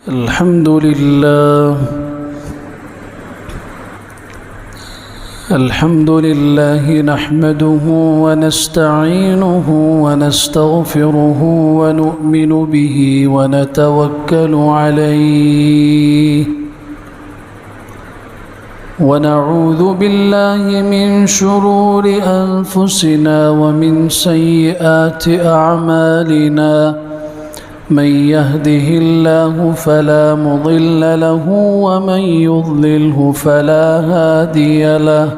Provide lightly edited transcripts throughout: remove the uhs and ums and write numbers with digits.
الحمد لله نحمده ونستعينه ونستغفره ونؤمن به ونتوكل عليه ونعوذ بالله من شرور أنفسنا ومن سيئات أعمالنا من يهده الله فلا مضل له ومن يضلله فلا هادي له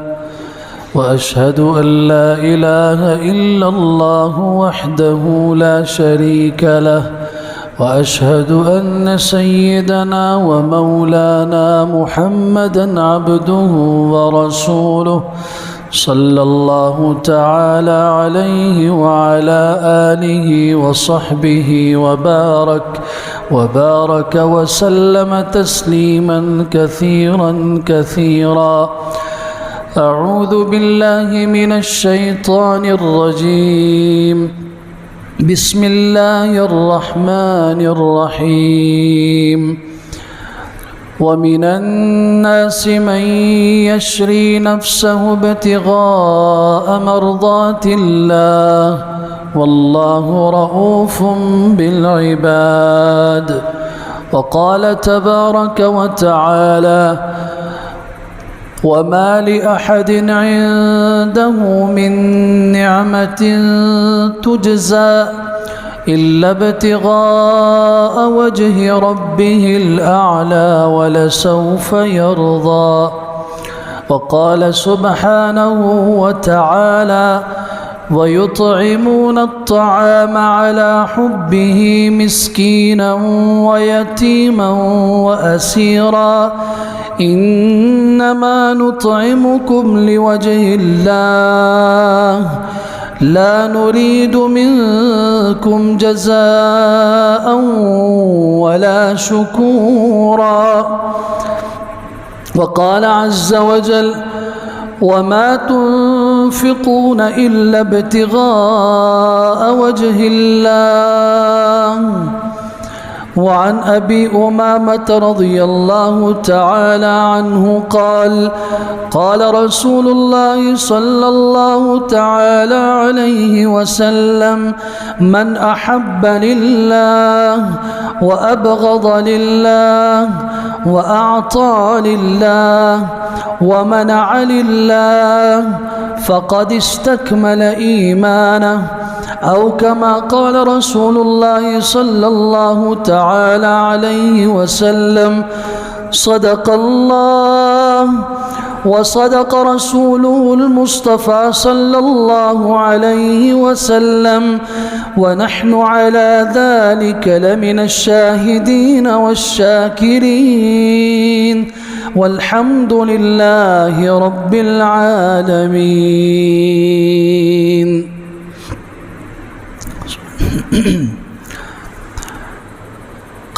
وأشهد أن لا إله إلا الله وحده لا شريك له وأشهد أن سيدنا ومولانا محمدا عبده ورسوله صلى الله تعالى عليه وعلى آله وصحبه وبارك وسلم تسليما كثيرا أعوذ بالله من الشيطان الرجيم بسم الله الرحمن الرحيم ومن الناس من يشري نفسه ابتغاء مرضات الله والله رؤوف بالعباد وقال تبارك وتعالى وما لأحد عنده من نعمة تجزى إلا ابتغاء وجه ربه الأعلى ولسوف يرضى وقال سبحانه وتعالى ويطعمون الطعام على حبه مسكينا ويتيما وأسيرا إنما نطعمكم لوجه الله لا نريد منكم جزاء ولا شكورا وقال عز وجل وما تنفقون إلا ابتغاء وجه الله وعن أبي أمامة رضي الله تعالى عنه قال رسول الله صلى الله تعالى عليه وسلم من أحب لله وأبغض لله وأعطى لله ومنع لله فقد استكمل إيمانه أو كما قال رسول الله صلى الله تعالى عليه وسلم صدق الله وصدق رسوله المصطفى صلى الله عليه وسلم ونحن على ذلك لمن الشاهدين والشاكرين والحمد لله رب العالمين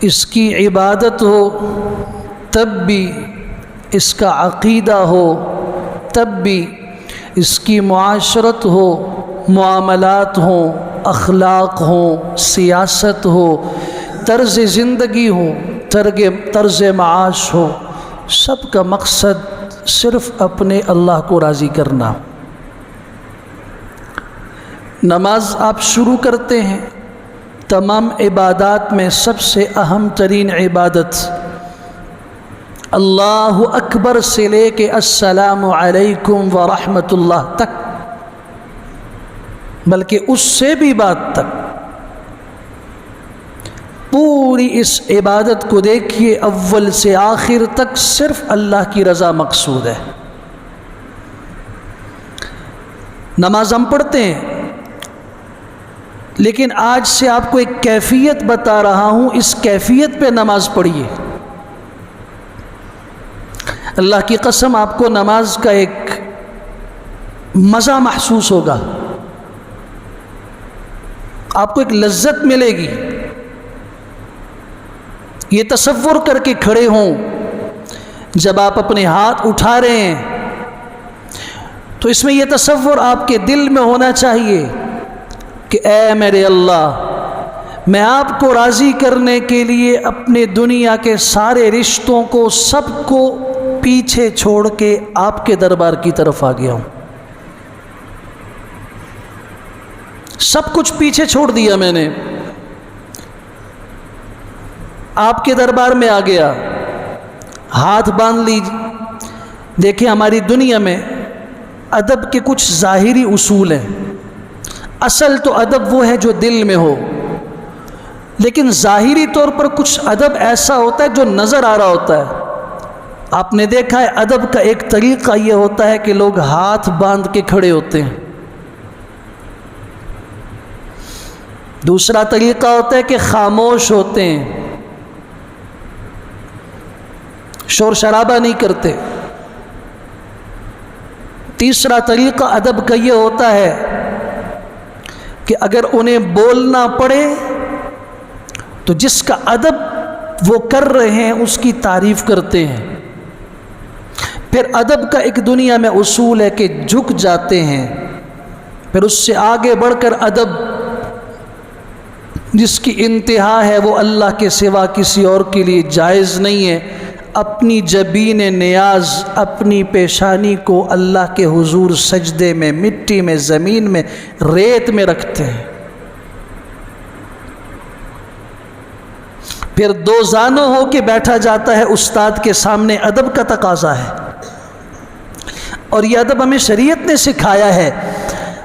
اس کی عبادت ہو تب بھی اس کا عقیدہ ہو، تب بھی اس کی معاشرت ہو، معاملات ہوں، اخلاق ہوں، سیاست ہو، طرز زندگی ہو، طرز معاش ہو، سب کا مقصد صرف اپنے اللہ کو راضی کرنا۔ نماز آپ شروع کرتے ہیں، تمام عبادات میں سب سے اہم ترین عبادت اللہ اکبر سے لے کے السلام علیکم ورحمۃ اللہ تک، بلکہ اس سے بھی بعد تک پوری اس عبادت کو دیکھیے، اول سے آخر تک صرف اللہ کی رضا مقصود ہے۔ نماز ہم پڑھتے ہیں، لیکن آج سے آپ کو ایک کیفیت بتا رہا ہوں، اس کیفیت پہ نماز پڑھیے۔ اللہ کی قسم آپ کو نماز کا ایک مزہ محسوس ہوگا، آپ کو ایک لذت ملے گی۔ یہ تصور کر کے کھڑے ہوں، جب آپ اپنے ہاتھ اٹھا رہے ہیں تو اس میں یہ تصور آپ کے دل میں ہونا چاہیے کہ اے میرے اللہ، میں آپ کو راضی کرنے کے لیے اپنے دنیا کے سارے رشتوں کو، سب کو پیچھے چھوڑ کے آپ کے دربار کی طرف آ گیا ہوں، سب کچھ پیچھے چھوڑ دیا میں نے، آپ کے دربار میں آ گیا۔ ہاتھ باندھ لیجیے۔ دیکھیں ہماری دنیا میں ادب کے کچھ ظاہری اصول ہیں، اصل تو ادب وہ ہے جو دل میں ہو، لیکن ظاہری طور پر کچھ ادب ایسا ہوتا ہے جو نظر آ رہا ہوتا ہے۔ آپ نے دیکھا ہے ادب کا ایک طریقہ یہ ہوتا ہے کہ لوگ ہاتھ باندھ کے کھڑے ہوتے ہیں، دوسرا طریقہ ہوتا ہے کہ خاموش ہوتے ہیں، شور شرابہ نہیں کرتے، تیسرا طریقہ ادب کا یہ ہوتا ہے کہ اگر انہیں بولنا پڑے تو جس کا ادب وہ کر رہے ہیں اس کی تعریف کرتے ہیں۔ پھر ادب کا ایک دنیا میں اصول ہے کہ جھک جاتے ہیں۔ پھر اس سے آگے بڑھ کر ادب جس کی انتہا ہے وہ اللہ کے سوا کسی اور کے لیے جائز نہیں ہے، اپنی جبین نیاز، اپنی پیشانی کو اللہ کے حضور سجدے میں، مٹی میں، زمین میں، ریت میں رکھتے ہیں۔ پھر دو زانوں ہو کے بیٹھا جاتا ہے استاد کے سامنے، ادب کا تقاضا ہے، اور یہ ادب ہمیں شریعت نے سکھایا ہے۔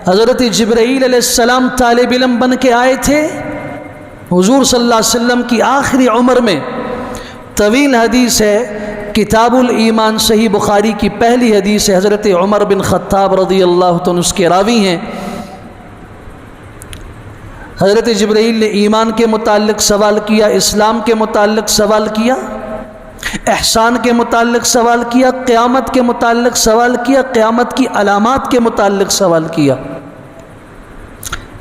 حضرت جبرائیل علیہ السلام طالب علم بن کے آئے تھے حضور صلی اللہ علیہ وسلم کی آخری عمر میں، طویل حدیث ہے، کتاب الایمان صحیح بخاری کی پہلی حدیث ہے، حضرت عمر بن خطاب رضی اللہ عنہ اس کے راوی ہیں۔ حضرت جبرائیل نے ایمان کے متعلق سوال کیا، اسلام کے متعلق سوال کیا، احسان کے متعلق سوال کیا، قیامت کے متعلق سوال کیا، قیامت کی علامات کے متعلق سوال کیا۔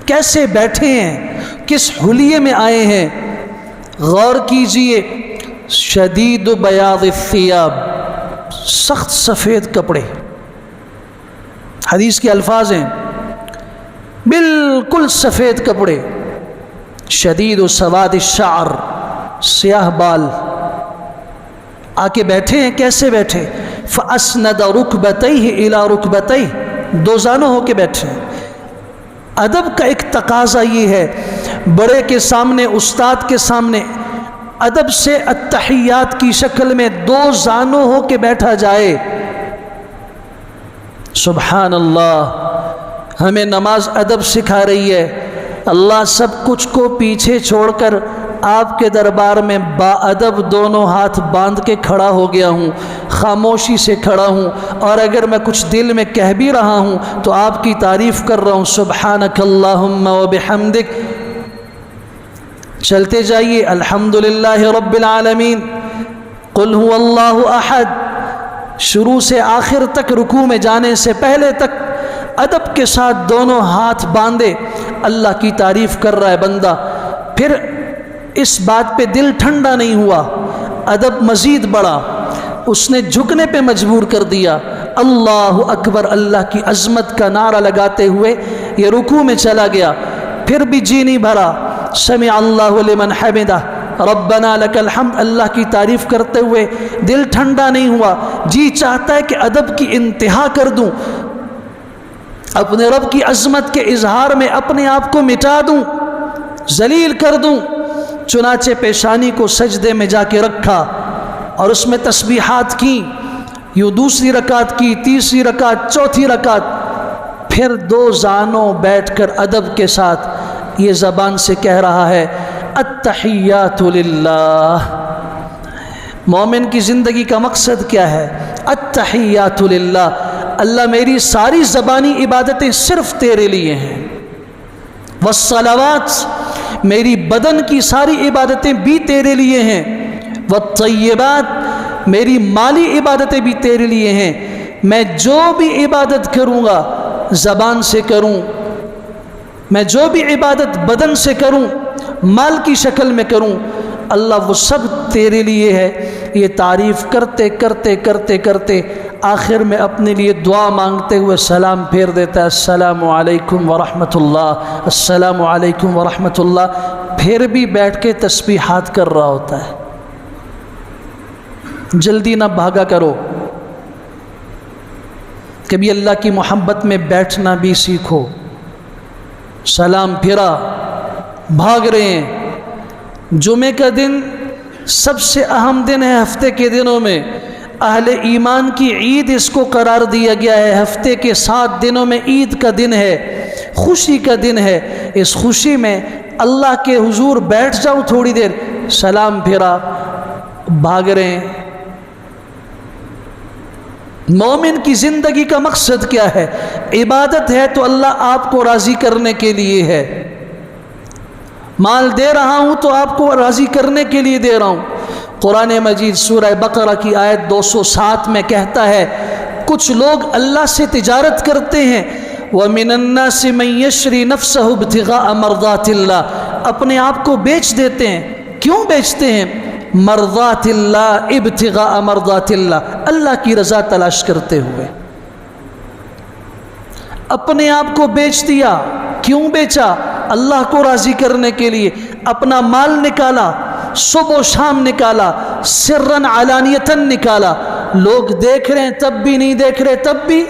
کیسے بیٹھے ہیں، کس حلیے میں آئے ہیں، غور کیجئے۔ شدید بیاض الثیاب، سخت سفید کپڑے، حدیث کے الفاظ ہیں، بالکل سفید کپڑے، شدید سواد الشعر، سیاہ بال، آ کے بیٹھے ہیں۔ کیسے بیٹھے؟ فَأَسْنَدَ رُكْبَتَيْهِ إِلَى رُكْبَتَيْهِ، دو زانوں ہو کے بیٹھے ہیں۔ ادب کا ایک تقاضا یہ ہے، بڑے کے سامنے، استاد کے سامنے ادب سے التحیات کی شکل میں دو زانوں ہو کے بیٹھا جائے۔ سبحان اللہ، ہمیں نماز ادب سکھا رہی ہے۔ اللہ سب کچھ کو پیچھے چھوڑ کر آپ کے دربار میں با ادب دونوں ہاتھ باندھ کے کھڑا ہو گیا ہوں، خاموشی سے کھڑا ہوں، اور اگر میں کچھ دل میں کہہ بھی رہا ہوں تو آپ کی تعریف کر رہا ہوں، سبحانک اللہم وبحمدک۔ چلتے جائیے، الحمدللہ رب العالمین، قل هو اللہ احد، شروع سے آخر تک، رکوع میں جانے سے پہلے تک ادب کے ساتھ دونوں ہاتھ باندھے اللہ کی تعریف کر رہا ہے بندہ۔ پھر اس بات پہ دل ٹھنڈا نہیں ہوا، ادب مزید بڑھا، اس نے جھکنے پہ مجبور کر دیا، اللہ اکبر، اللہ کی عظمت کا نعرہ لگاتے ہوئے یہ رکوع میں چلا گیا، پھر بھی جی نہیں بھرا، سمع اللہ لمن حمدہ، ربنا لک الحمد، اللہ کی تعریف کرتے ہوئے دل ٹھنڈا نہیں ہوا، جی چاہتا ہے کہ ادب کی انتہا کر دوں، اپنے رب کی عظمت کے اظہار میں اپنے آپ کو مٹا دوں، ذلیل کر دوں، چنانچہ پیشانی کو سجدے میں جا کے رکھا اور اس میں تسبیحات کی، یوں دوسری رکعت کی، تیسری رکعت، چوتھی رکعت، پھر دو زانوں بیٹھ کر ادب کے ساتھ یہ زبان سے کہہ رہا ہے التحیات للہ۔ مومن کی زندگی کا مقصد کیا ہے؟ التحیات للہ، اللہ میری ساری زبانی عبادتیں صرف تیرے لیے ہیں، والصلوات، میری بدن کی ساری عبادتیں بھی تیرے لیے ہیں، والطیبات، میری مالی عبادتیں بھی تیرے لیے ہیں، میں جو بھی عبادت کروں گا زبان سے کروں، میں جو بھی عبادت بدن سے کروں، مال کی شکل میں کروں، اللہ وہ سب تیرے لیے ہے۔ یہ تعریف کرتے کرتے کرتے کرتے آخر میں اپنے لیے دعا مانگتے ہوئے سلام پھیر دیتا ہے، السلام علیکم ورحمۃ اللہ، السلام علیکم ورحمۃ اللہ، پھر بھی بیٹھ کے تسبیحات کر رہا ہوتا ہے۔ جلدی نہ بھاگا کرو، کبھی اللہ کی محبت میں بیٹھنا بھی سیکھو۔ سلام پھرا، بھاگ رہے ہیں۔ جمعے کا دن سب سے اہم دن ہے ہفتے کے دنوں میں، اہل ایمان کی عید اس کو قرار دیا گیا ہے، ہفتے کے 7 دنوں میں عید کا دن ہے، خوشی کا دن ہے۔ اس خوشی میں اللہ کے حضور بیٹھ جاؤ تھوڑی دیر، سلام پھرا، بھاگ رہے ہیں۔ مومن کی زندگی کا مقصد کیا ہے؟ عبادت ہے تو اللہ آپ کو راضی کرنے کے لیے ہے، مال دے رہا ہوں تو آپ کو راضی کرنے کے لیے دے رہا ہوں۔ قرآن مجید سورہ بقرہ کی آیت 207 میں کہتا ہے کچھ لوگ اللہ سے تجارت کرتے ہیں، وَمِنَ النَّاسِ مَن يَشْرِي نَفْسَهُ ابْتِغَاءَ مَرْضَاتِ اللَّهِ، اپنے آپ کو بیچ دیتے ہیں۔ کیوں بیچتے ہیں؟ مرضات اللہ، ابتغاء مرضات اللہ، اللہ کی رضا تلاش کرتے ہوئے اپنے آپ کو بیچ دیا۔ کیوں بیچا؟ اللہ کو راضی کرنے کے لیے۔ اپنا مال نکالا، صبح و شام نکالا، سرًا علانیتاً نکالا، لوگ دیکھ رہے ہیں تب بھی نہیں دیکھ رہے تب بھی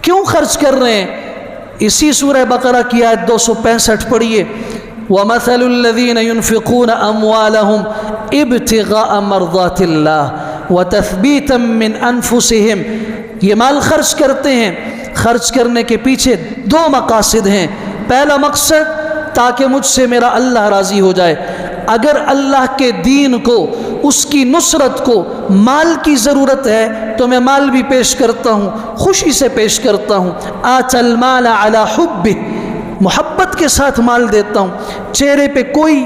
کیوں خرچ کر رہے ہیں؟ اسی سورہ بقرہ کی آیت 265 پڑھیے، وَمَثَلُ الَّذِينَ يُنْفِقُونَ أَمْوَالَهُمْ ابْتِغَاءَ مَرْضَاتِ اللَّهِ وَتَثْبِيتًا مِّنْ أَنفُسِهِمْ، یہ مال خرچ کرتے ہیں، خرچ کرنے کے پیچھے 2 مقاصد ہیں۔ پہلا مقصد تاکہ مجھ سے میرا اللہ راضی ہو جائے، اگر اللہ کے دین کو، اس کی نصرت کو مال کی ضرورت ہے تو میں مال بھی پیش کرتا ہوں، خوشی سے پیش کرتا ہوں۔ آتى المال على حبه، محبت کے ساتھ مال دیتا ہوں، چہرے پہ کوئی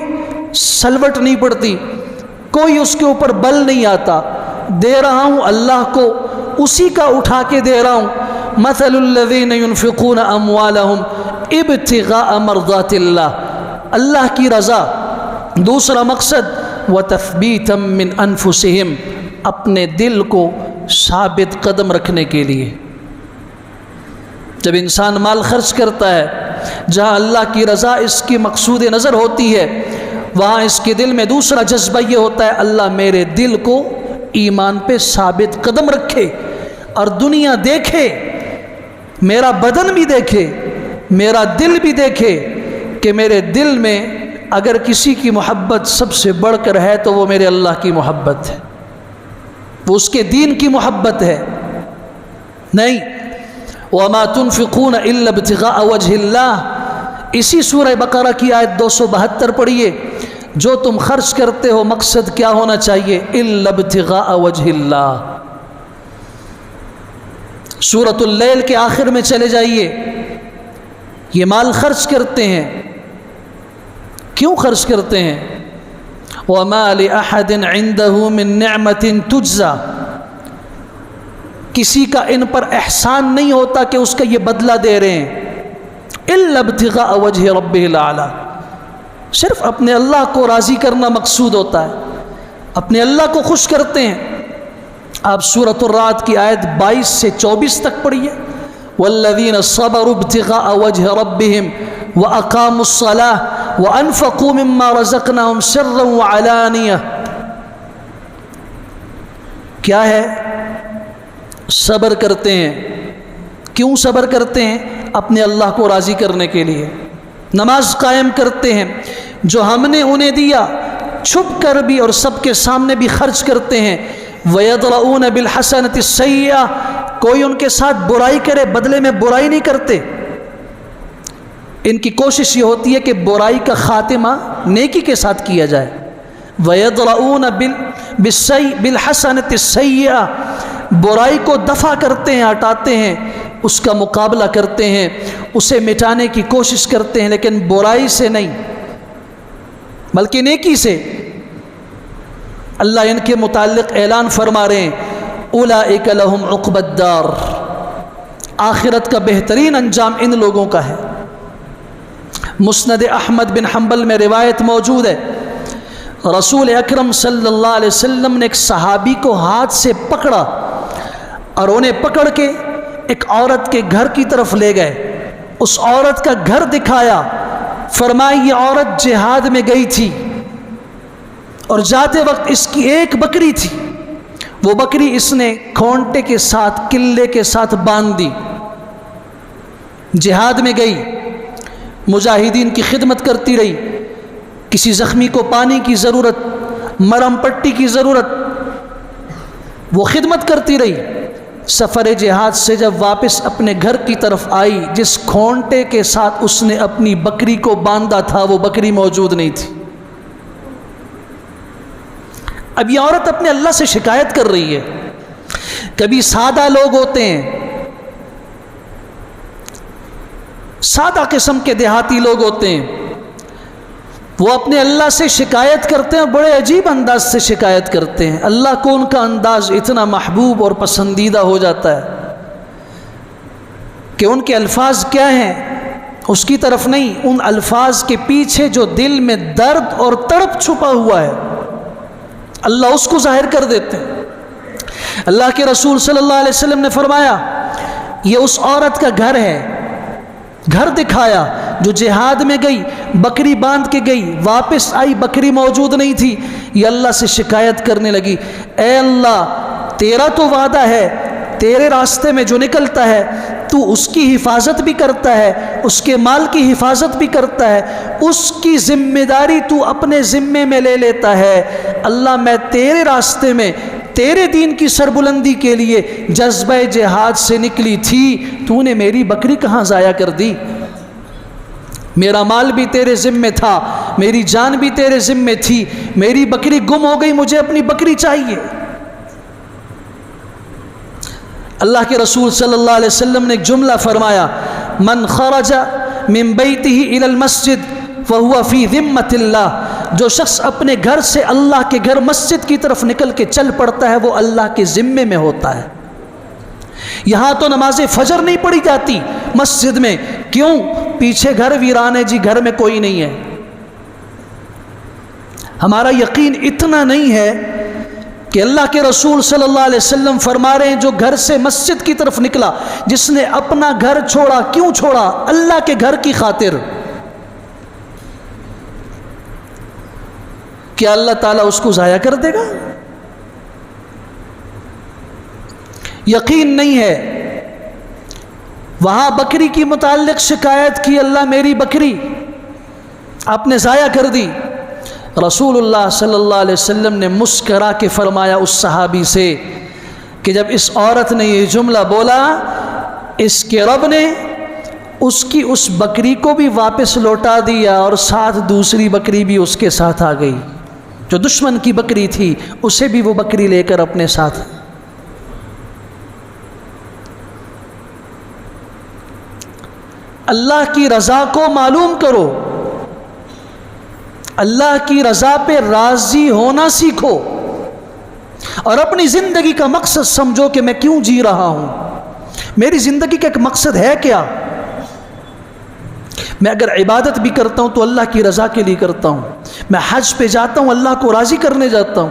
سلوٹ نہیں پڑتی، کوئی اس کے اوپر بل نہیں آتا، دے رہا ہوں اللہ کو، اسی کا اٹھا کے دے رہا ہوں۔ مثل الذین ينفقون اموالهم ابتغاء مرضات اللہ، اللہ کی رضا۔ دوسرا مقصد وتثبیتا من انفسہم، اپنے دل کو ثابت قدم رکھنے کے لیے۔ جب انسان مال خرچ کرتا ہے، جہاں اللہ کی رضا اس کی مقصود نظر ہوتی ہے، وہاں اس کے دل میں دوسرا جذبہ یہ ہوتا ہے اللہ میرے دل کو ایمان پہ ثابت قدم رکھے، اور دنیا دیکھے، میرا بدن بھی دیکھے، میرا دل بھی دیکھے کہ میرے دل میں اگر کسی کی محبت سب سے بڑھ کر ہے تو وہ میرے اللہ کی محبت ہے، وہ اس کے دین کی محبت ہے۔ نہیں، وَمَا تُنْفِقُونَ إِلَّا ابْتِغَاءَ وَجْهِ اللَّهِ، اسی سورہ بقرہ کی آیت 272 پڑھیے، جو تم خرچ کرتے ہو مقصد کیا ہونا چاہیے؟ إِلَّا ابْتِغَاءَ وَجْهِ اللَّهِ۔ سورۃ اللیل کے آخر میں چلے جائیے، یہ مال خرچ کرتے ہیں، کیوں خرچ کرتے ہیں؟ وَمَا لِأَحَدٍ عِنْدَهُ مِن نِعْمَةٍ تُجْزَى، کسی کا ان پر احسان نہیں ہوتا کہ اس کا یہ بدلہ دے رہے ہیں، إِلَّا ابْتِغَاءَ وَجْهِ رَبِّهِ الْأَعْلَى، صرف اپنے اللہ کو راضی کرنا مقصود ہوتا ہے، اپنے اللہ کو خوش کرتے ہیں۔ آپ سورۃ الرعد کی آیت 22 سے 24 تک پڑھیے، والذین صبروا ابتغاء وجہ ربہم واقاموا الصلاة وانفقوا مما رزقناہم سرا وعلانیہ۔ کیا ہے؟ صبر کرتے ہیں۔ کیوں صبر کرتے ہیں؟ اپنے اللہ کو راضی کرنے کے لیے۔ نماز قائم کرتے ہیں، جو ہم نے انہیں دیا چھپ کر بھی اور سب کے سامنے بھی خرچ کرتے ہیں۔ وَيَدْرَؤُونَ بِالْحَسَنَةِ السَّيِّئَةِ، کوئی ان کے ساتھ برائی کرے بدلے میں برائی نہیں کرتے، ان کی کوشش یہ ہوتی ہے کہ برائی کا خاتمہ نیکی کے ساتھ کیا جائے۔ وَيَدْرَؤُونَ بِالْحَسَنَةِ السَّيِّئَةِ، برائی کو دفع کرتے ہیں، ہٹاتے ہیں، اس کا مقابلہ کرتے ہیں، اسے مٹانے کی کوشش کرتے ہیں، لیکن برائی سے نہیں بلکہ نیکی سے۔ اللہ ان کے متعلق اعلان فرما رہے ہیں، اولئک لہم عقبی الدار، آخرت کا بہترین انجام ان لوگوں کا ہے۔ مسند احمد بن حنبل میں روایت موجود ہے، رسول اکرم صلی اللہ علیہ وسلم نے ایک صحابی کو ہاتھ سے پکڑا اور انہیں پکڑ کے ایک عورت کے گھر کی طرف لے گئے، اس عورت کا گھر دکھایا، فرمایا یہ عورت جہاد میں گئی تھی اور جاتے وقت اس کی ایک بکری تھی، وہ بکری اس نے کھونٹے کے ساتھ کلے کے ساتھ باندھ دی، جہاد میں گئی، مجاہدین کی خدمت کرتی رہی، کسی زخمی کو پانی کی ضرورت، مرہم پٹی کی ضرورت، وہ خدمت کرتی رہی۔ سفر جہاد سے جب واپس اپنے گھر کی طرف آئی، جس کھونٹے کے ساتھ اس نے اپنی بکری کو باندھا تھا وہ بکری موجود نہیں تھی۔ اب یہ عورت اپنے اللہ سے شکایت کر رہی ہے۔ کبھی سادہ لوگ ہوتے ہیں، سادہ قسم کے دیہاتی لوگ ہوتے ہیں، وہ اپنے اللہ سے شکایت کرتے ہیں، بڑے عجیب انداز سے شکایت کرتے ہیں، اللہ کو ان کا انداز اتنا محبوب اور پسندیدہ ہو جاتا ہے کہ ان کے الفاظ کیا ہیں اس کی طرف نہیں، ان الفاظ کے پیچھے جو دل میں درد اور تڑپ چھپا ہوا ہے اللہ اس کو ظاہر کر دیتے ہیں۔ اللہ کے رسول صلی اللہ علیہ وسلم نے فرمایا یہ اس عورت کا گھر ہے، گھر دکھایا جو جہاد میں گئی، بکری باندھ کے گئی، واپس آئی بکری موجود نہیں تھی، یہ اللہ سے شکایت کرنے لگی، اے اللہ تیرا تو وعدہ ہے، تیرے راستے میں جو نکلتا ہے تو اس کی حفاظت بھی کرتا ہے، اس کے مال کی حفاظت بھی کرتا ہے، اس کی ذمہ داری تو اپنے ذمے میں لے لیتا ہے، اللہ میں تیرے راستے میں تیرے دین کی سربلندی کے لیے جذبہ جہاد سے نکلی تھی، تو نے میری بکری کہاں ضائع کر دی؟ میرا مال بھی تیرے ذمے تھا، میری جان بھی تیرے ذمے تھی، میری بکری گم ہو گئی، مجھے اپنی بکری چاہیے۔ اللہ کے رسول صلی اللہ علیہ وسلم نے ایک جملہ فرمایا، من خرج من بیتہ الی المسجد فہو فی ذمۃ اللہ، جو شخص اپنے گھر سے اللہ کے گھر مسجد کی طرف نکل کے چل پڑتا ہے وہ اللہ کے ذمے میں ہوتا ہے۔ یہاں تو نماز فجر نہیں پڑھی جاتی مسجد میں، کیوں؟ پیچھے گھر ویران ہے جی، گھر میں کوئی نہیں ہے۔ ہمارا یقین اتنا نہیں ہے کہ اللہ کے رسول صلی اللہ علیہ وسلم فرما رہے ہیں جو گھر سے مسجد کی طرف نکلا، جس نے اپنا گھر چھوڑا، کیوں چھوڑا؟ اللہ کے گھر کی خاطر۔ کیا اللہ تعالیٰ اس کو ضائع کر دے گا؟ یقین نہیں ہے۔ وہاں بکری کی متعلق شکایت کی، اللہ میری بکری آپ نے ضائع کر دی۔ رسول اللہ صلی اللہ علیہ وسلم نے مسکرا کے فرمایا اس صحابی سے کہ جب اس عورت نے یہ جملہ بولا، اس کے رب نے اس کی اس بکری کو بھی واپس لوٹا دیا اور ساتھ دوسری بکری بھی اس کے ساتھ آ گئی، جو دشمن کی بکری تھی اسے بھی وہ بکری لے کر اپنے ساتھ۔ اللہ کی رضا کو معلوم کرو، اللہ کی رضا پہ راضی ہونا سیکھو، اور اپنی زندگی کا مقصد سمجھو کہ میں کیوں جی رہا ہوں، میری زندگی کا ایک مقصد ہے کیا؟ میں اگر عبادت بھی کرتا ہوں تو اللہ کی رضا کے لیے کرتا ہوں، میں حج پہ جاتا ہوں اللہ کو راضی کرنے جاتا ہوں،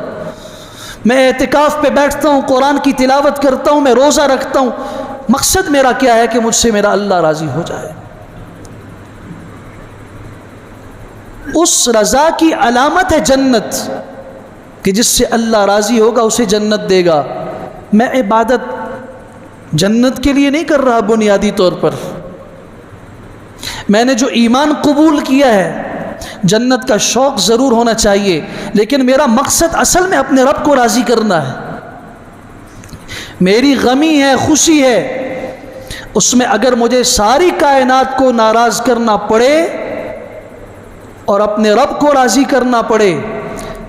میں اعتکاف پہ بیٹھتا ہوں قرآن کی تلاوت کرتا ہوں، میں روزہ رکھتا ہوں، مقصد میرا کیا ہے کہ مجھ سے میرا اللہ راضی ہو جائے۔ اس رضا کی علامت ہے جنت، کہ جس سے اللہ راضی ہوگا اسے جنت دے گا۔ میں عبادت جنت کے لیے نہیں کر رہا بنیادی طور پر، میں نے جو ایمان قبول کیا ہے، جنت کا شوق ضرور ہونا چاہیے، لیکن میرا مقصد اصل میں اپنے رب کو راضی کرنا ہے۔ میری غمی ہے، خوشی ہے، اس میں اگر مجھے ساری کائنات کو ناراض کرنا پڑے اور اپنے رب کو راضی کرنا پڑے۔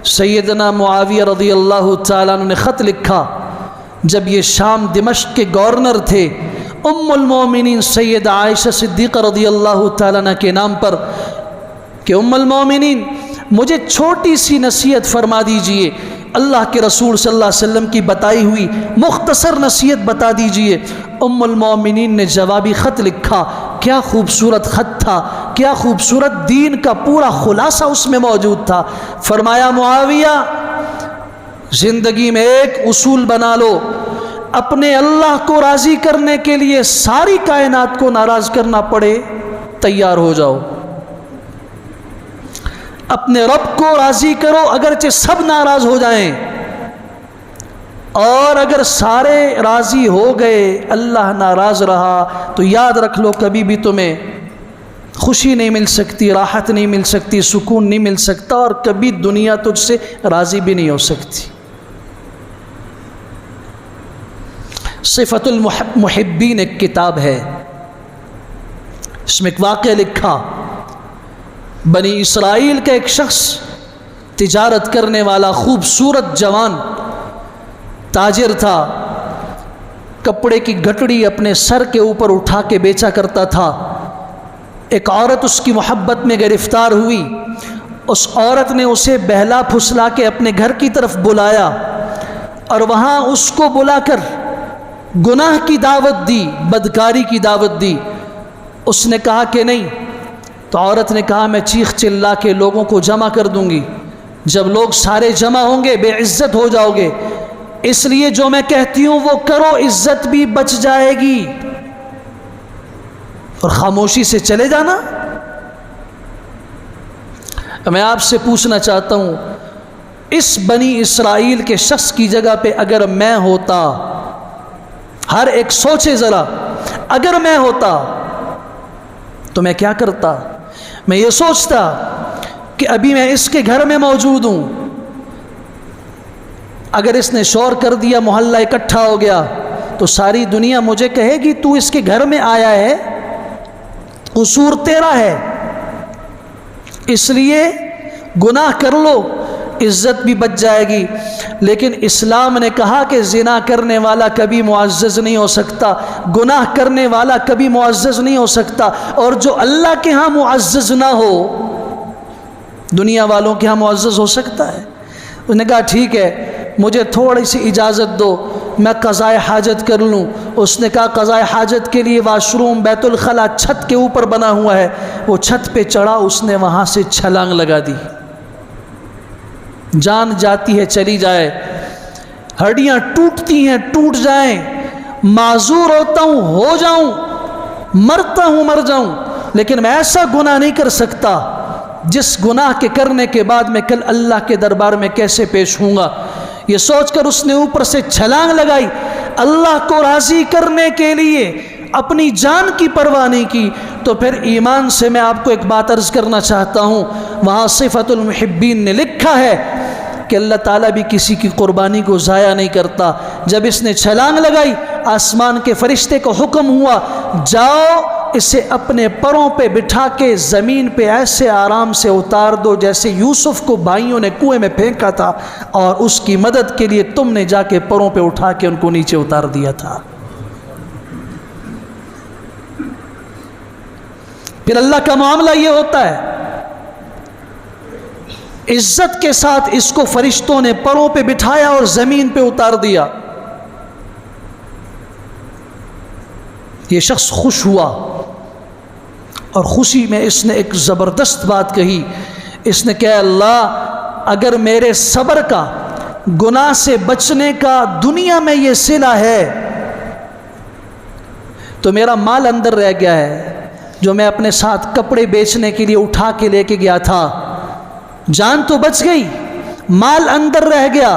سیدنا معاویہ رضی اللہ تعالیٰ عنہ نے خط لکھا جب یہ شام دمشق کے گورنر تھے، ام المومنین سیدہ عائشہ صدیقہ رضی اللہ تعالیٰ عنہ کے نام پر، کہ ام المومنین مجھے چھوٹی سی نصیحت فرما دیجئے، اللہ کے رسول صلی اللہ علیہ وسلم کی بتائی ہوئی مختصر نصیحت بتا دیجئے۔ ام المومنین نے جوابی خط لکھا، کیا خوبصورت خط تھا، کیا خوبصورت دین کا پورا خلاصہ اس میں موجود تھا۔ فرمایا معاویہ، زندگی میں ایک اصول بنا لو، اپنے اللہ کو راضی کرنے کے لیے ساری کائنات کو ناراض کرنا پڑے تیار ہو جاؤ۔ اپنے رب کو راضی کرو اگرچہ سب ناراض ہو جائیں، اور اگر سارے راضی ہو گئے اللہ ناراض رہا تو یاد رکھ لو کبھی بھی تمہیں خوشی نہیں مل سکتی، راحت نہیں مل سکتی، سکون نہیں مل سکتا، اور کبھی دنیا تجھ سے راضی بھی نہیں ہو سکتی۔ صفت المحبین ایک کتاب ہے، اس میں ایک واقعہ لکھا، بنی اسرائیل کا ایک شخص تجارت کرنے والا خوبصورت جوان تاجر تھا، کپڑے کی گھٹڑی اپنے سر کے اوپر اٹھا کے بیچا کرتا تھا۔ ایک عورت اس کی محبت میں گرفتار ہوئی، اس عورت نے اسے بہلا پھسلا کے اپنے گھر کی طرف بلایا، اور وہاں اس کو بلا کر گناہ کی دعوت دی، بدکاری کی دعوت دی۔ اس نے کہا کہ نہیں، تو عورت نے کہا میں چیخ چلا کے لوگوں کو جمع کر دوں گی، جب لوگ سارے جمع ہوں گے بے عزت ہو جاؤ گے، اس لیے جو میں کہتی ہوں وہ کرو، عزت بھی بچ جائے گی، اور خاموشی سے چلے جانا۔ میں آپ سے پوچھنا چاہتا ہوں، اس بنی اسرائیل کے شخص کی جگہ پہ اگر میں ہوتا، ہر ایک سوچے ذرا، اگر میں ہوتا تو میں کیا کرتا؟ میں یہ سوچتا کہ ابھی میں اس کے گھر میں موجود ہوں، اگر اس نے شور کر دیا، محلہ اکٹھا ہو گیا، تو ساری دنیا مجھے کہے گی تو اس کے گھر میں آیا ہے، قصور تیرا ہے، اس لیے گناہ کر لو، عزت بھی بچ جائے گی۔ لیکن اسلام نے کہا کہ زنا کرنے والا کبھی معزز نہیں ہو سکتا، گناہ کرنے والا کبھی معزز نہیں ہو سکتا، اور جو اللہ کے ہاں معزز نہ ہو دنیا والوں کے ہاں معزز ہو سکتا ہے۔ اس نے کہا ٹھیک ہے، مجھے تھوڑی سی اجازت دو، میں قضاء حاجت کر لوں۔ اس نے کہا قضاء حاجت کے لیے واش روم بیت الخلاء چھت کے اوپر بنا ہوا ہے، وہ چھت پہ چڑھا، اس نے وہاں سے چھلانگ لگا دی۔ جان جاتی ہے چلی جائے، ہڈیاں ٹوٹتی ہیں ٹوٹ جائیں، معذور ہوتا ہوں ہو جاؤں، مرتا ہوں مر جاؤں، لیکن میں ایسا گناہ نہیں کر سکتا جس گناہ کے کرنے کے بعد میں کل اللہ کے دربار میں کیسے پیش ہوں گا۔ یہ سوچ کر اس نے اوپر سے چھلانگ لگائی، اللہ کو راضی کرنے کے لیے اپنی جان کی پرواہ نہیں کی۔ تو پھر ایمان سے میں آپ کو ایک بات عرض کرنا چاہتا ہوں، وہاں صفت المحبین نے لکھا ہے کہ اللہ تعالیٰ بھی کسی کی قربانی کو ضائع نہیں کرتا۔ جب اس نے چھلانگ لگائی، آسمان کے فرشتے کو حکم ہوا جاؤ اسے اپنے پروں پہ بٹھا کے زمین پہ ایسے آرام سے اتار دو جیسے یوسف کو بھائیوں نے کنویں میں پھینکا تھا، اور اس کی مدد کے لیے تم نے جا کے پروں پہ اٹھا کے ان کو نیچے اتار دیا تھا۔ پھر اللہ کا معاملہ یہ ہوتا ہے، عزت کے ساتھ اس کو فرشتوں نے پروں پہ بٹھایا اور زمین پہ اتار دیا۔ یہ شخص خوش ہوا اور خوشی میں اس نے ایک زبردست بات کہی. اس نے کہا اللہ اگر میرے صبر کا گناہ سے بچنے کا دنیا میں یہ صلہ ہے تو میرا مال اندر رہ گیا ہے جو میں اپنے ساتھ کپڑے بیچنے کے لیے اٹھا کے لے کے گیا تھا. جان تو بچ گئی, مال اندر رہ گیا,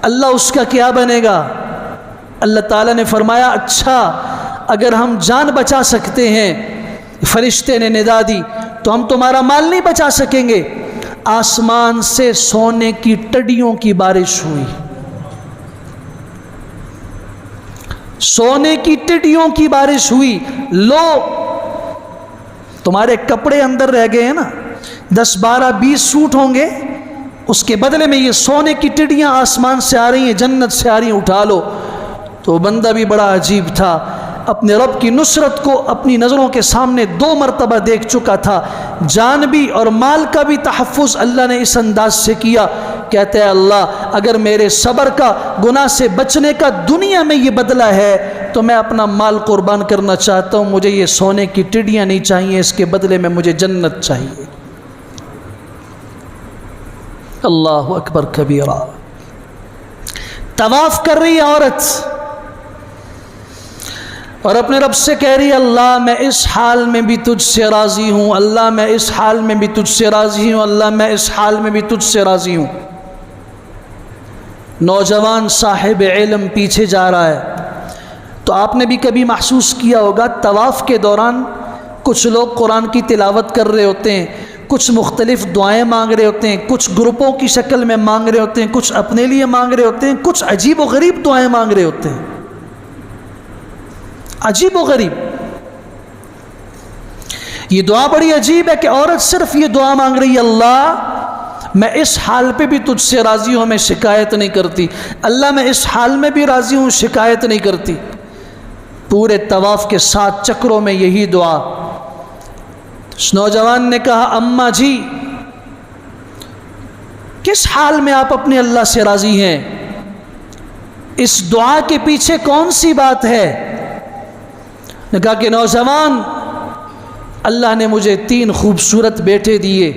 اللہ اس کا کیا بنے گا؟ اللہ تعالیٰ نے فرمایا اچھا اگر ہم جان بچا سکتے ہیں, فرشتے نے ندا دی, تو ہم تمہارا مال نہیں بچا سکیں گے. آسمان سے سونے کی ٹڈیوں کی بارش ہوئی, سونے کی ٹڈیوں کی بارش ہوئی. لو تمہارے کپڑے اندر رہ گئے ہیں نا, 10 12 20 سوٹ ہوں گے, اس کے بدلے میں یہ سونے کی ٹڈیاں آسمان سے آ رہی ہیں, جنت سے آ رہی ہیں, اٹھا لو. تو بندہ بھی بڑا عجیب تھا, اپنے رب کی نصرت کو اپنی نظروں کے سامنے 2 مرتبہ دیکھ چکا تھا. جان بھی اور مال کا بھی تحفظ اللہ نے اس انداز سے کیا. کہتے ہیں اللہ اگر میرے صبر کا گناہ سے بچنے کا دنیا میں یہ بدلہ ہے تو میں اپنا مال قربان کرنا چاہتا ہوں, مجھے یہ سونے کی ٹڈیاں نہیں چاہیے, اس کے بدلے میں مجھے جنت چاہیے. اللہ اکبر کبیرہ. طواف کر رہی ہے عورت اور اپنے رب سے کہہ رہی ہے اللہ میں اس حال میں بھی تجھ سے راضی ہوں, اللہ میں اس حال میں بھی تجھ سے راضی ہوں, اللہ میں اس حال میں بھی تجھ سے راضی ہوں. نوجوان صاحب علم پیچھے جا رہا ہے. تو آپ نے بھی کبھی محسوس کیا ہوگا طواف کے دوران کچھ لوگ قرآن کی تلاوت کر رہے ہوتے ہیں, کچھ مختلف دعائیں مانگ رہے ہوتے ہیں, کچھ گروپوں کی شکل میں مانگ رہے ہوتے ہیں, کچھ اپنے لیے مانگ رہے ہوتے ہیں, کچھ عجیب و غریب دعائیں مانگ رہے ہوتے ہیں, عجیب و غریب. یہ دعا بڑی عجیب ہے کہ عورت صرف یہ دعا مانگ رہی ہے اللہ میں اس حال پہ بھی تجھ سے راضی ہوں, میں شکایت نہیں کرتی, اللہ میں اس حال میں بھی راضی ہوں, شکایت نہیں کرتی. پورے طواف کے 7 چکروں میں یہی دعا. اس نوجوان نے کہا اماں جی کس حال میں آپ اپنے اللہ سے راضی ہیں, اس دعا کے پیچھے کون سی بات ہے؟ نے کہا کہ نوجوان اللہ نے مجھے 3 خوبصورت بیٹے دیے,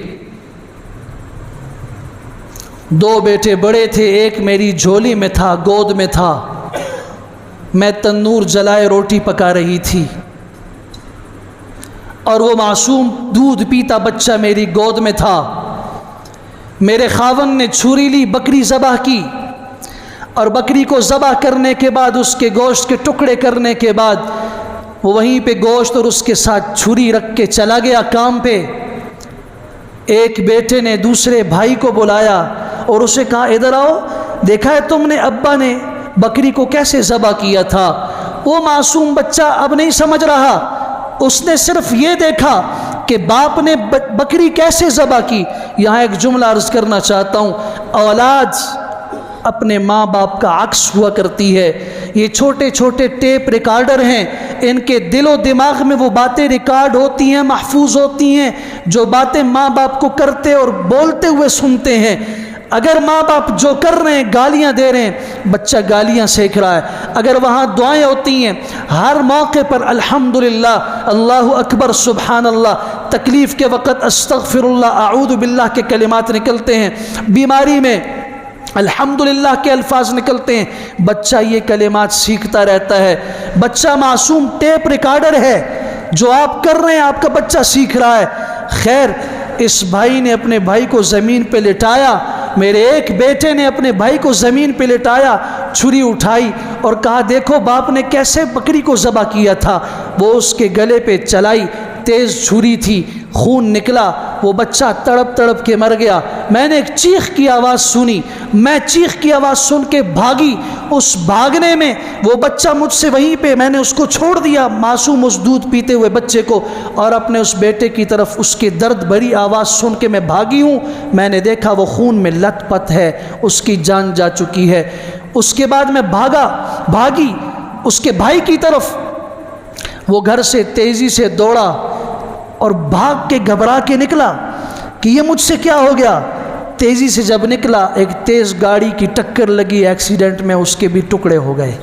2 بیٹے بڑے تھے, ایک میری جھولی میں تھا, گود میں تھا, میں تنور جلائے روٹی پکا رہی تھی, اور وہ معصوم دودھ پیتا بچہ میری گود میں تھا. میرے خاوند نے چھری لی, بکری ذبح کی, اور بکری کو ذبح کرنے کے بعد اس کے گوشت کے ٹکڑے کرنے کے بعد وہ وہیں پہ گوشت اور اس کے ساتھ چھری رکھ کے چلا گیا کام پہ. ایک بیٹے نے دوسرے بھائی کو بلایا اور اسے کہا ادھر آؤ, دیکھا ہے تم نے ابا نے بکری کو کیسے ذبح کیا تھا؟ وہ معصوم بچہ اب نہیں سمجھ رہا, اس نے صرف یہ دیکھا کہ باپ نے بکری کیسے ذبح کی. یہاں ایک جملہ عرض کرنا چاہتا ہوں, اولاد اپنے ماں باپ کا عکس ہوا کرتی ہے. یہ چھوٹے چھوٹے ٹیپ ریکارڈر ہیں, ان کے دل و دماغ میں وہ باتیں ریکارڈ ہوتی ہیں, محفوظ ہوتی ہیں, جو باتیں ماں باپ کو کرتے اور بولتے ہوئے سنتے ہیں. اگر ماں باپ جو کر رہے ہیں گالیاں دے رہے ہیں, بچہ گالیاں سیکھ رہا ہے. اگر وہاں دعائیں ہوتی ہیں ہر موقع پر الحمدللہ, اللہ اکبر, سبحان اللہ, تکلیف کے وقت استغفر اللہ, اعوذ باللہ کے کلمات نکلتے ہیں, بیماری میں الحمدللہ کے الفاظ نکلتے ہیں, بچہ یہ کلمات سیکھتا رہتا ہے. بچہ معصوم ٹیپ ریکارڈر ہے, جو آپ کر رہے ہیں آپ کا بچہ سیکھ رہا ہے. خیر اس بھائی نے اپنے بھائی کو زمین پہ لٹایا, میرے ایک بیٹے نے اپنے بھائی کو زمین پہ لٹایا, چھری اٹھائی اور کہا دیکھو باپ نے کیسے بکری کو ذبح کیا تھا. وہ اس کے گلے پہ چلائی, تیز چھری تھی, خون نکلا, وہ بچہ تڑپ تڑپ کے مر گیا. میں نے ایک چیخ کی آواز سنی, میں چیخ کی آواز سن کے بھاگی. اس بھاگنے میں وہ بچہ مجھ سے وہیں پہ, میں نے اس کو چھوڑ دیا, معصوم اس دودھ پیتے ہوئے بچے کو, اور اپنے اس بیٹے کی طرف اس کے درد بھری آواز سن کے میں بھاگی ہوں. میں نے دیکھا وہ خون میں لت پت ہے, اس کی جان جا چکی ہے. اس کے بعد میں بھاگی اس کے بھائی کی طرف. وہ گھر سے تیزی سے دوڑا اور بھاگ کے گھبرا کے نکلا کہ یہ مجھ سے کیا ہو گیا. تیزی سے جب نکلا ایک تیز گاڑی کی ٹکر لگی, ایکسیڈنٹ میں اس کے بھی ٹکڑے ہو گئے.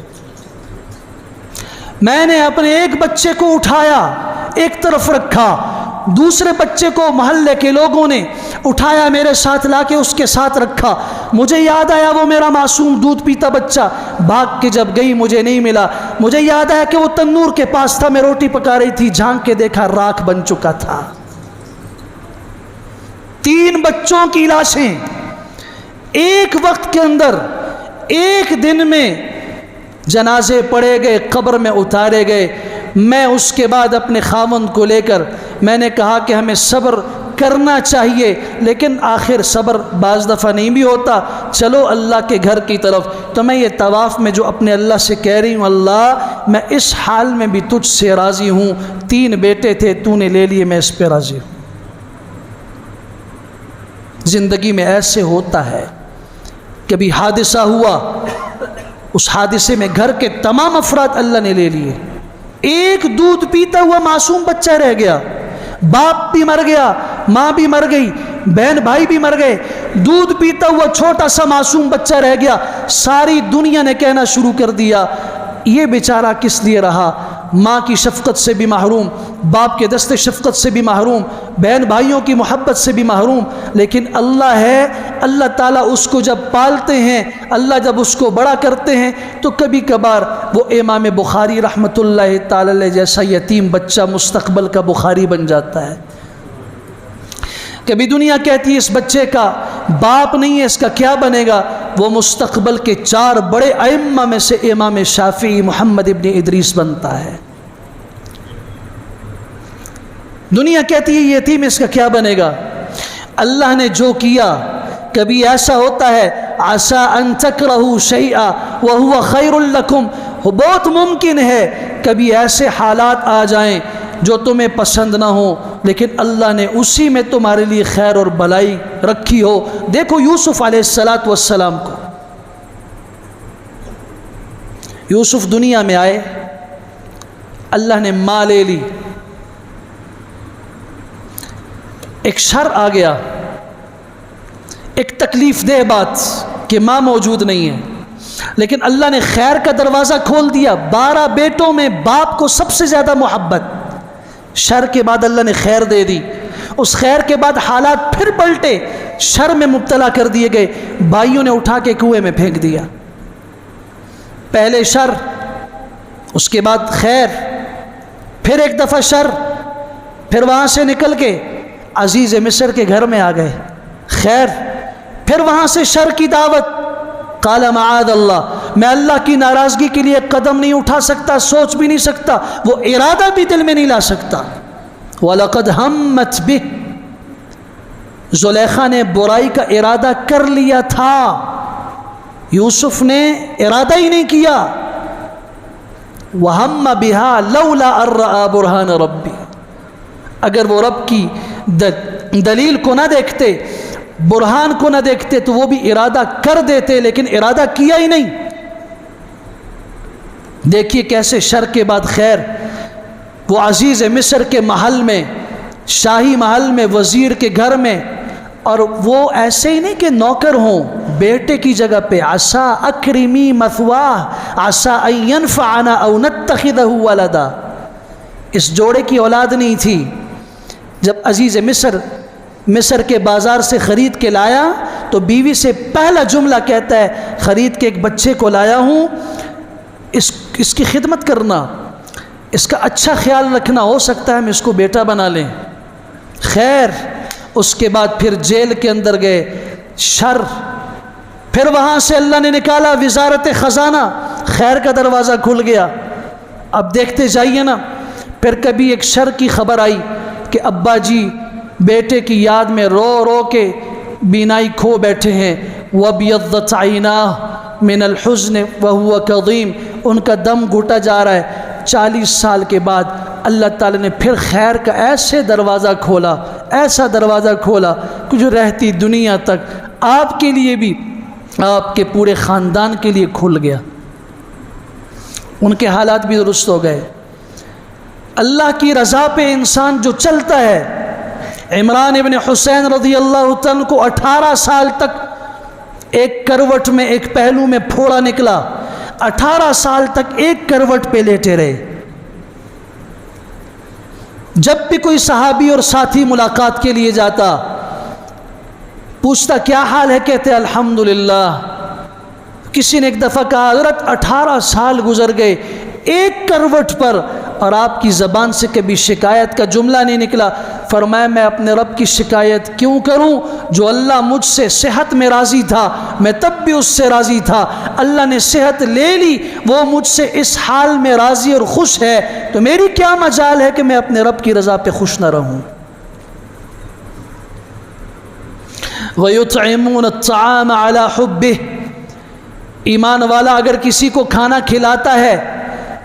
میں نے اپنے ایک بچے کو اٹھایا, ایک طرف رکھا، دوسرے بچے کو محلے کے لوگوں نے اٹھایا میرے ساتھ لا کے اس کے ساتھ رکھا۔ مجھے یاد آیا وہ میرا معصوم دودھ پیتا بچہ، بھاگ کے جب گئی مجھے نہیں ملا۔ مجھے یاد آیا کہ وہ تنور کے پاس تھا، میں روٹی پکا رہی تھی، جھانک کے دیکھا راکھ بن چکا تھا۔ 3 بچوں کی لاشیں ایک وقت کے اندر، ایک دن میں جنازے پڑے گئے، قبر میں اتارے گئے۔ میں اس کے بعد اپنے خاوند کو لے کر میں نے کہا کہ ہمیں صبر کرنا چاہیے، لیکن آخر صبر بعض دفعہ نہیں بھی ہوتا، چلو اللہ کے گھر کی طرف۔ تو میں یہ طواف میں جو اپنے اللہ سے کہہ رہی ہوں، اللہ میں اس حال میں بھی تجھ سے راضی ہوں، 3 بیٹے تھے تو نے لے لیے، میں اس پہ راضی ہوں۔ زندگی میں ایسے ہوتا ہے، کبھی حادثہ ہوا، اس حادثے میں گھر کے تمام افراد اللہ نے لے لیے، ایک دودھ پیتا ہوا معصوم بچہ رہ گیا، باپ بھی مر گیا، ماں بھی مر گئی، بہن بھائی بھی مر گئے، دودھ پیتا ہوا چھوٹا سا معصوم بچہ رہ گیا۔ ساری دنیا نے کہنا شروع کر دیا یہ بیچارہ کس لیے رہا، ماں کی شفقت سے بھی محروم، باپ کے دست شفقت سے بھی محروم، بہن بھائیوں کی محبت سے بھی محروم۔ لیکن اللہ ہے، اللہ تعالیٰ اس کو جب پالتے ہیں، اللہ جب اس کو بڑا کرتے ہیں تو کبھی کبھار وہ امام بخاری رحمۃ اللہ تعالی علیہ جیسا یتیم بچہ مستقبل کا بخاری بن جاتا ہے۔ کبھی دنیا کہتی ہے اس بچے کا باپ نہیں ہے، اس کا کیا بنے گا، وہ مستقبل کے 4 بڑے ائمہ میں سے امام شافعی محمد ابن ادریس بنتا ہے۔ دنیا کہتی ہے یہ یتیم، اس کا کیا بنے گا۔ اللہ نے جو کیا، کبھی ایسا ہوتا ہے عسى ان تکرہوا شیئا وہو خیر لکم، بہت ممکن ہے کبھی ایسے حالات آ جائیں جو تمہیں پسند نہ ہو، لیکن اللہ نے اسی میں تمہارے لیے خیر اور بھلائی رکھی ہو۔ دیکھو یوسف علیہ السلام کو، یوسف دنیا میں آئے، اللہ نے ماں لے لی، ایک شر آ گیا، ایک تکلیف دہ بات کہ ماں موجود نہیں ہے، لیکن اللہ نے خیر کا دروازہ کھول دیا۔ 12 بیٹوں میں باپ کو سب سے زیادہ محبت، شر کے بعد اللہ نے خیر دے دی، اس خیر کے بعد حالات پھر پلٹے، شر میں مبتلا کر دیے گئے، بھائیوں نے اٹھا کے کنویں میں پھینک دیا۔ پہلے شر، اس کے بعد خیر، پھر ایک دفعہ شر، پھر وہاں سے نکل کے عزیز مصر کے گھر میں آ گئے، خیر، پھر وہاں سے شر کی دعوت، قال معاذ اللہ، میں اللہ کی ناراضگی کے لیے قدم نہیں اٹھا سکتا، سوچ بھی نہیں سکتا، وہ ارادہ بھی دل میں نہیں لا سکتا۔ وَلَقَدْ هَمَّتْ بِهِ، زلیخا نے برائی کا ارادہ کر لیا تھا، یوسف نے ارادہ ہی نہیں کیا۔ وَهَمَّ بِهَا لَوْلَا أَن رَّأَىٰ بُرْهَانَ رَبِّهِ، اگر وہ رب کی دلیل کو نہ دیکھتے، برہان کو نہ دیکھتے تو وہ بھی ارادہ کر دیتے، لیکن ارادہ کیا ہی نہیں۔ دیکھیے کیسے شر کے بعد خیر، وہ عزیز مصر کے محل میں، شاہی محل میں، وزیر کے گھر میں، اور وہ ایسے ہی نہیں کہ نوکر ہوں، بیٹے کی جگہ پہ عسیٰ اکرمی مثواہ عسیٰ ان ینفعنا او نتخذہ ولدا، اس جوڑے کی اولاد نہیں تھی۔ جب عزیز مصر کے بازار سے خرید کے لایا تو بیوی سے پہلا جملہ کہتا ہے، خرید کے ایک بچے کو لایا ہوں، اس کی خدمت کرنا، اس کا اچھا خیال رکھنا، ہو سکتا ہے ہم اس کو بیٹا بنا لیں۔ خیر، اس کے بعد پھر جیل کے اندر گئے، شر، پھر وہاں سے اللہ نے نکالا وزارت خزانہ، خیر کا دروازہ کھل گیا۔ اب دیکھتے جائیے نا، پھر کبھی ایک شر کی خبر آئی کہ ابا جی بیٹے کی یاد میں رو رو کے بینائی کھو بیٹھے ہیں، وَابْيَضَّتْ عَيْنَاهُ مِنَ الْحُزْنِ وَهُوَ كَظِيمٌ، ان کا دم گھٹا جا رہا ہے۔ 40 سال کے بعد اللہ تعالی نے پھر خیر کا ایسے دروازہ کھولا، ایسا دروازہ کھولا کہ جو رہتی دنیا تک آپ کے لیے بھی، آپ کے پورے خاندان کے لیے کھل گیا، ان کے حالات بھی درست ہو گئے۔ اللہ کی رضا پہ انسان جو چلتا ہے، عمران ابن حسین رضی اللہ عنہ کو 18 سال تک ایک کروٹ میں، ایک پہلو میں پھوڑا نکلا، 18 سال تک ایک کروٹ پہ لیٹے رہے، جب بھی کوئی صحابی اور ساتھی ملاقات کے لیے جاتا، پوچھتا کیا حال ہے، کہتے الحمدللہ۔ کسی نے ایک دفعہ کہا حضرت 18 سال گزر گئے ایک کروٹ پر اور آپ کی زبان سے کبھی شکایت کا جملہ نہیں نکلا۔ فرمایا میں اپنے رب کی شکایت کیوں کروں؟ جو اللہ مجھ سے صحت میں راضی تھا میں تب بھی اس سے راضی تھا، اللہ نے صحت لے لی، وہ مجھ سے اس حال میں راضی اور خوش ہے، تو میری کیا مجال ہے کہ میں اپنے رب کی رضا پہ خوش نہ رہوں۔ وَيُطْعِمُونَ الطَّعَامَ عَلَى حُبِّهِ، ایمان والا اگر کسی کو کھانا کھلاتا ہے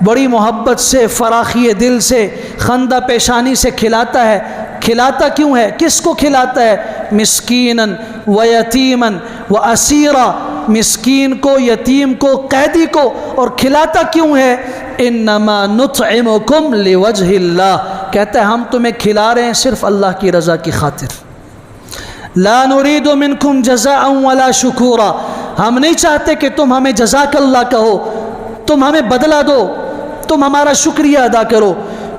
بڑی محبت سے، فراخی دل سے، خندہ پیشانی سے کھلاتا ہے، کھلاتا کیوں ہے؟ کس کو کھلاتا ہے؟ مسکیناً و یتیماً و اسیرا، مسکین کو، یتیم کو، قیدی کو، اور کھلاتا کیوں ہے؟ انما نطعمکم لوجہ اللہ، کہتا ہے ہم تمہیں کھلا رہے ہیں صرف اللہ کی رضا کی خاطر۔ لا نريد منکم جزاء ولا شکورا، ہم نہیں چاہتے کہ تم ہمیں جزاک اللہ کہو، تم ہمیں بدلہ دو، تم ہمارا شکریہ ادا کرو۔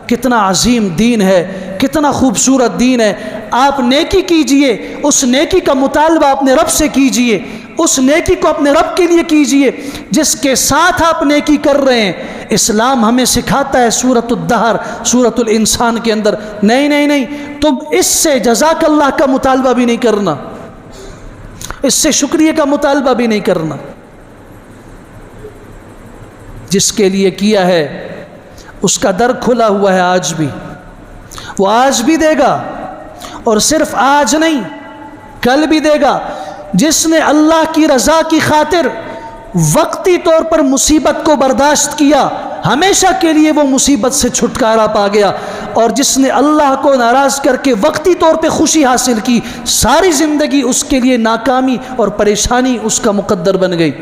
کتنا عظیم دین ہے، کتنا خوبصورت دین ہے۔ آپ نیکی کیجئے، اس نیکی کا مطالبہ اپنے رب سے کیجئے، اس نیکی کو اپنے رب کے لیے کیجئے جس کے ساتھ آپ نیکی کر رہے ہیں۔ اسلام ہمیں سکھاتا ہے سورۃ الدہر، سورۃ الانسان کے اندر، نہیں نہیں نہیں، تم اس سے جزاک اللہ کا مطالبہ بھی نہیں کرنا، اس سے شکریہ کا مطالبہ بھی نہیں کرنا۔ جس کے لیے کیا ہے اس کا در کھلا ہوا ہے آج بھی، وہ آج بھی دے گا، اور صرف آج نہیں کل بھی دے گا۔ جس نے اللہ کی رضا کی خاطر وقتی طور پر مصیبت کو برداشت کیا، ہمیشہ کے لیے وہ مصیبت سے چھٹکارا پا گیا، اور جس نے اللہ کو ناراض کر کے وقتی طور پہ خوشی حاصل کی، ساری زندگی اس کے لیے ناکامی اور پریشانی اس کا مقدر بن گئی۔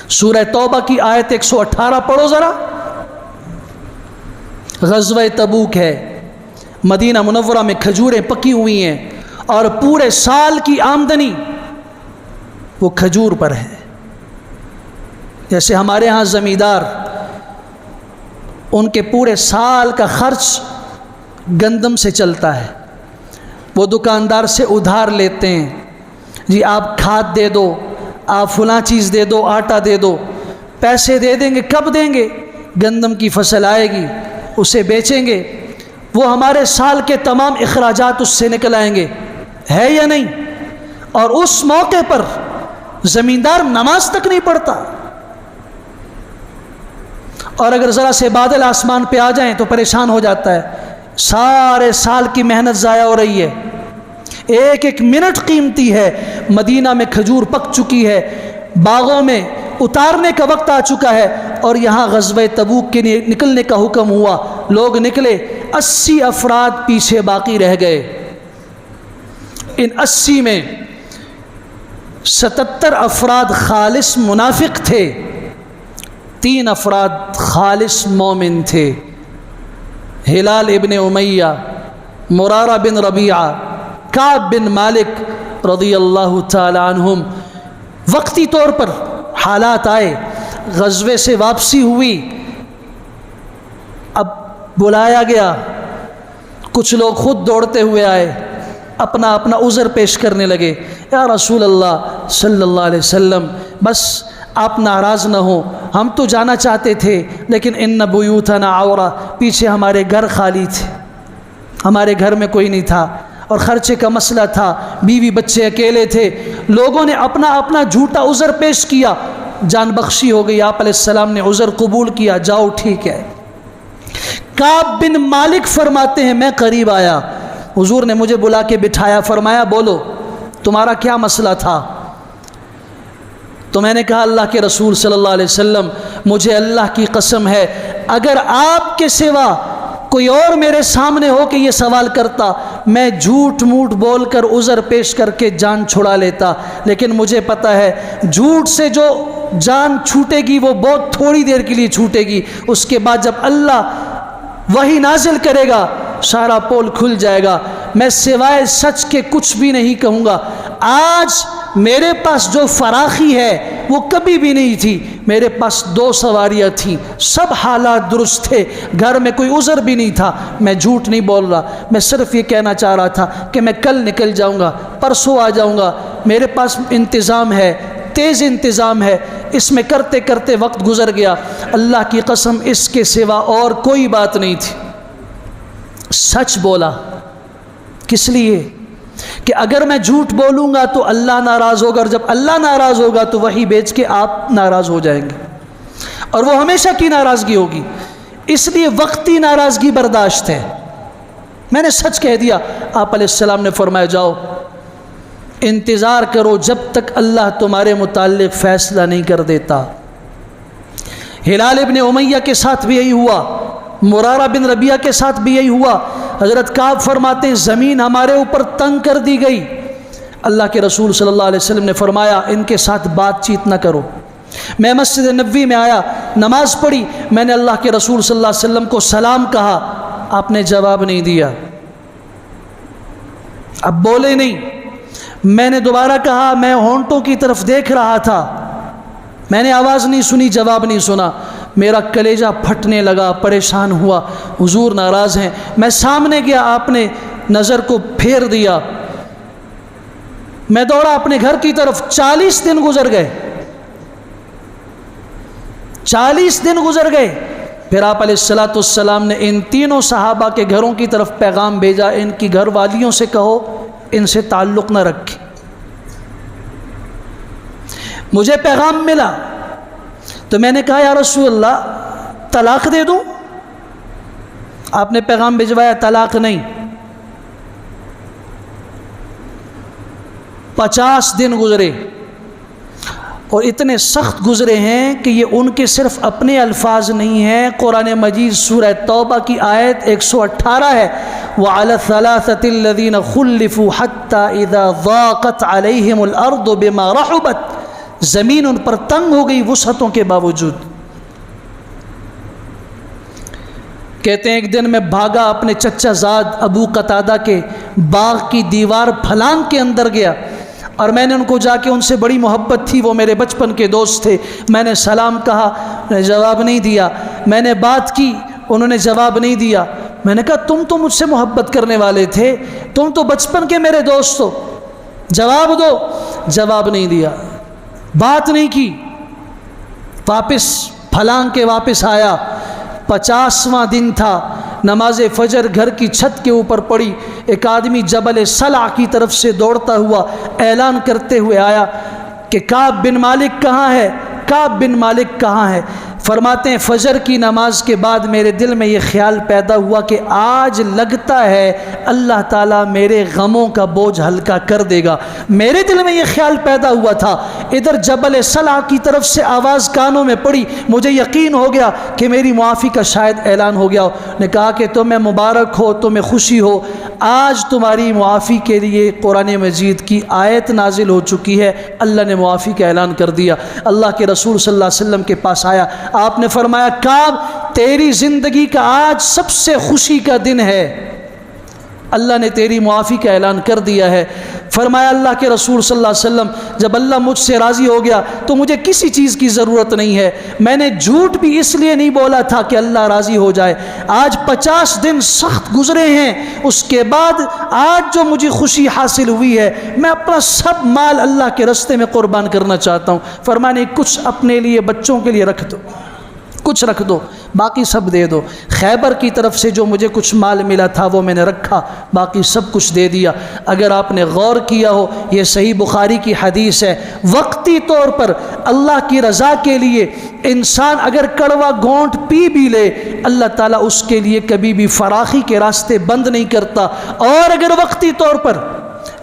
سورہ توبہ کی آیت 118 پڑھو ذرا۔ غزوہ تبوک ہے، مدینہ منورہ میں کھجوریں پکی ہوئی ہیں اور پورے سال کی آمدنی وہ کھجور پر ہے۔ جیسے ہمارے ہاں زمیندار ان کے پورے سال کا خرچ گندم سے چلتا ہے، وہ دکاندار سے ادھار لیتے ہیں، جی آپ کھاد دے دو، آپ فلاں چیز دے دو، آٹا دے دو، پیسے دے دیں گے، کب دیں گے؟ گندم کی فصل آئے گی، اسے بیچیں گے، وہ ہمارے سال کے تمام اخراجات اس سے نکل آئیں گے، ہے یا نہیں؟ اور اس موقع پر زمیندار نماز تک نہیں پڑھتا، اور اگر ذرا سے بادل آسمان پہ آ جائیں تو پریشان ہو جاتا ہے، سارے سال کی محنت ضائع ہو رہی ہے، ایک ایک منٹ قیمتی ہے۔ مدینہ میں کھجور پک چکی ہے، باغوں میں اتارنے کا وقت آ چکا ہے، اور یہاں غزوہ تبوک کے لیے نکلنے کا حکم ہوا، لوگ نکلے، 80 افراد پیچھے باقی رہ گئے۔ ان 80 میں 77 افراد خالص منافق تھے، 3 افراد خالص مومن تھے، ہلال ابن امیہ، مرارہ بن ربیعہ، کعب بن مالک رضی اللہ تعالی عنہم۔ وقتی طور پر حالات آئے، غزوے سے واپسی ہوئی، اب بلایا گیا، کچھ لوگ خود دوڑتے ہوئے آئے، اپنا اپنا عذر پیش کرنے لگے، یا رسول اللہ صلی اللہ علیہ وسلم بس آپ ناراض نہ ہو، ہم تو جانا چاہتے تھے لیکن ان بیوتنا عورہ، پیچھے ہمارے گھر خالی تھے، ہمارے گھر میں کوئی نہیں تھا، اور خرچے کا مسئلہ تھا، بیوی بچے اکیلے تھے۔ لوگوں نے اپنا اپنا جھوٹا عذر پیش کیا، جان بخشی ہو گئی، آپ علیہ السلام نے عذر قبول کیا، جاؤ ٹھیک ہے۔ کعب بن مالک فرماتے ہیں میں قریب آیا، حضور نے مجھے بلا کے بٹھایا، فرمایا بولو تمہارا کیا مسئلہ تھا؟ تو میں نے کہا اللہ کے رسول صلی اللہ علیہ وسلم مجھے اللہ کی قسم ہے اگر آپ کے سوا کوئی اور میرے سامنے ہو کہ یہ سوال کرتا، میں جھوٹ موٹ بول کر عذر پیش کر کے جان چھڑا لیتا، لیکن مجھے پتہ ہے جھوٹ سے جو جان چھوٹے گی وہ بہت تھوڑی دیر کے لیے چھوٹے گی، اس کے بعد جب اللہ وحی نازل کرے گا سارا پول کھل جائے گا، میں سوائے سچ کے کچھ بھی نہیں کہوں گا۔ آج میرے پاس جو فراخی ہے وہ کبھی بھی نہیں تھی، میرے پاس 2 سواریاں تھیں، سب حالات درست تھے، گھر میں کوئی عذر بھی نہیں تھا۔ میں جھوٹ نہیں بول رہا، میں صرف یہ کہنا چاہ رہا تھا کہ میں کل نکل جاؤں گا، پرسوں آ جاؤں گا، میرے پاس انتظام ہے، تیز انتظام ہے۔ اس میں کرتے کرتے وقت گزر گیا، اللہ کی قسم اس کے سوا اور کوئی بات نہیں تھی۔ سچ بولا، کس لیے کہ اگر میں جھوٹ بولوں گا تو اللہ ناراض ہوگا، اور جب اللہ ناراض ہوگا تو وہی بیچ کے آپ ناراض ہو جائیں گے، اور وہ ہمیشہ کی ناراضگی ہوگی، اس لیے وقتی ناراضگی برداشت ہے۔ میں نے سچ کہہ دیا۔ آپ علیہ السلام نے فرمایا جاؤ انتظار کرو جب تک اللہ تمہارے متعلق فیصلہ نہیں کر دیتا۔ ہلال ابن امیہ کے ساتھ بھی یہی ہوا، مرارہ بن ربیعہ کے ساتھ بھی یہی ہوا۔ حضرت کعب فرماتے ہیں زمین ہمارے اوپر تنگ کر دی گئی، اللہ کے رسول صلی اللہ علیہ وسلم نے فرمایا ان کے ساتھ بات چیت نہ کرو۔ میں مسجد نبوی میں آیا، نماز پڑھی، میں نے اللہ کے رسول صلی اللہ علیہ وسلم کو سلام کہا، آپ نے جواب نہیں دیا، اب بولے نہیں۔ میں نے دوبارہ کہا، میں ہونٹوں کی طرف دیکھ رہا تھا، میں نے آواز نہیں سنی، جواب نہیں سنا، میرا کلیجہ پھٹنے لگا، پریشان ہوا، حضور ناراض ہیں۔ میں سامنے گیا، آپ نے نظر کو پھیر دیا، میں دوڑا اپنے گھر کی طرف۔ 40 دن گزر گئے، 40 دن گزر گئے۔ پھر آپ علیہ السلام نے ان تینوں صحابہ کے گھروں کی طرف پیغام بھیجا، ان کی گھر والیوں سے کہو ان سے تعلق نہ رکھیں۔ مجھے پیغام ملا تو میں نے کہا یا رسول اللہ طلاق دے دوں؟ آپ نے پیغام بھجوایا طلاق نہیں۔ 50 دن گزرے، اور اتنے سخت گزرے ہیں کہ یہ ان کے صرف اپنے الفاظ نہیں ہیں، قرآن مجید سورہ توبہ کی آیت 118 ہے، وَعَلَى الثَّلَاثَةِ الَّذِينَ خُلِّفُوا حَتَّى إِذَا ضَاقَتْ عَلَيْهِمُ الْأَرْضُ بِمَا رَحُبَتْ، زمین ان پر تنگ ہو گئی وسعتوں کے باوجود۔ کہتے ہیں ایک دن میں بھاگا اپنے چچا زاد ابو قتادہ کے باغ کی دیوار پھلانگ کے اندر گیا، اور میں نے ان کو جا کے ان سے بڑی محبت تھی، وہ میرے بچپن کے دوست تھے، میں نے سلام کہا، انہوں نے جواب نہیں دیا، میں نے بات کی، انہوں نے جواب نہیں دیا۔ میں نے کہا تم تو مجھ سے محبت کرنے والے تھے، تم تو بچپن کے میرے دوست ہو، جواب دو۔ جواب نہیں دیا، بات نہیں کی۔ واپس پھلانگ کے واپس آیا، 50واں دن تھا، نماز فجر گھر کی چھت کے اوپر پڑی، ایک آدمی جبل صلع کی طرف سے دوڑتا ہوا اعلان کرتے ہوئے آیا کہ کعب بن مالک کہاں ہے، کعب بن مالک کہاں ہے؟ فرماتے ہیں فجر کی نماز کے بعد میرے دل میں یہ خیال پیدا ہوا کہ آج لگتا ہے اللہ تعالیٰ میرے غموں کا بوجھ ہلکا کر دے گا۔ میرے دل میں یہ خیال پیدا ہوا تھا، ادھر جبل صلع کی طرف سے آواز کانوں میں پڑی، مجھے یقین ہو گیا کہ میری معافی کا شاید اعلان ہو گیا۔ نے کہا کہ تمہیں مبارک ہو، تمہیں خوشی ہو، آج تمہاری معافی کے لیے قرآن مجید کی آیت نازل ہو چکی ہے، اللہ نے معافی کا اعلان کر دیا۔ اللہ کے رسول صلی اللہ علیہ وسلم کے پاس آیا، آپ نے فرمایا کعب تیری زندگی کا آج سب سے خوشی کا دن ہے، اللہ نے تیری معافی کا اعلان کر دیا ہے۔ فرمایا اللہ کے رسول صلی اللہ علیہ وسلم جب اللہ مجھ سے راضی ہو گیا تو مجھے کسی چیز کی ضرورت نہیں ہے، میں نے جھوٹ بھی اس لیے نہیں بولا تھا کہ اللہ راضی ہو جائے۔ آج 50 دن سخت گزرے ہیں، اس کے بعد آج جو مجھے خوشی حاصل ہوئی ہے، میں اپنا سب مال اللہ کے راستے میں قربان کرنا چاہتا ہوں۔ فرمانے کچھ اپنے لیے بچوں کے لیے رکھ دو، کچھ رکھ دو، باقی سب دے دو۔ خیبر کی طرف سے جو مجھے کچھ مال ملا تھا وہ میں نے رکھا، باقی سب کچھ دے دیا۔ اگر آپ نے غور کیا ہو، یہ صحیح بخاری کی حدیث ہے، وقتی طور پر اللہ کی رضا کے لیے انسان اگر کڑوا گھونٹ پی بھی لے، اللہ تعالیٰ اس کے لیے کبھی بھی فراخی کے راستے بند نہیں کرتا۔ اور اگر وقتی طور پر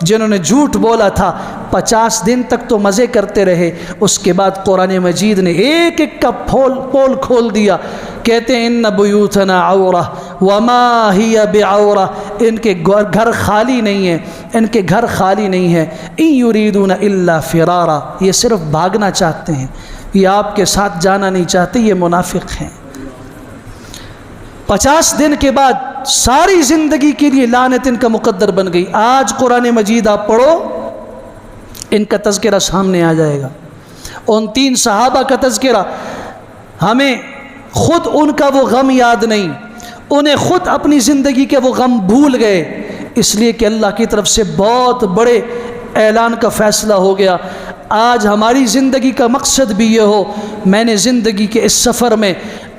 جنہوں نے جھوٹ بولا تھا 50 دن تک تو مزے کرتے رہے، اس کے بعد قرآن مجید نے ایک ایک کا پول کھول دیا۔ کہتے ہیں ان بیوتنا عورہ وما ہی بعورہ، ان کے گھر خالی نہیں ہیں، ان کے گھر خالی نہیں ہیں، ان یریدون الا فرارا، یہ صرف بھاگنا چاہتے ہیں، یہ آپ کے ساتھ جانا نہیں چاہتے، یہ منافق ہیں۔ 50 دن کے بعد ساری زندگی کے لیے لعنت ان کا مقدر بن گئی۔ آج قرآن مجید آپ پڑھو، ان کا تذکرہ سامنے آ جائے گا۔ ان 3 صحابہ کا تذکرہ، ہمیں خود ان کا وہ غم یاد نہیں، انہیں خود اپنی زندگی کے وہ غم بھول گئے، اس لیے کہ اللہ کی طرف سے بہت بڑے اعلان کا فیصلہ ہو گیا۔ آج ہماری زندگی کا مقصد بھی یہ ہو، میں نے زندگی کے اس سفر میں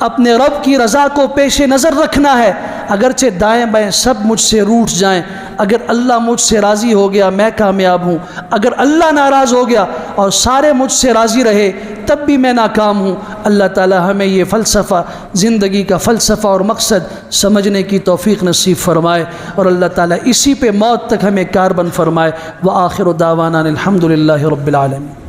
اپنے رب کی رضا کو پیش نظر رکھنا ہے، اگرچہ دائیں بائیں سب مجھ سے روٹھ جائیں، اگر اللہ مجھ سے راضی ہو گیا میں کامیاب ہوں، اگر اللہ ناراض ہو گیا اور سارے مجھ سے راضی رہے تب بھی میں ناکام ہوں۔ اللہ تعالی ہمیں یہ فلسفہ، زندگی کا فلسفہ اور مقصد سمجھنے کی توفیق نصیب فرمائے، اور اللہ تعالی اسی پہ موت تک ہمیں کاربند فرمائے۔ وآخر دعوانا الحمدللہ رب العالمین۔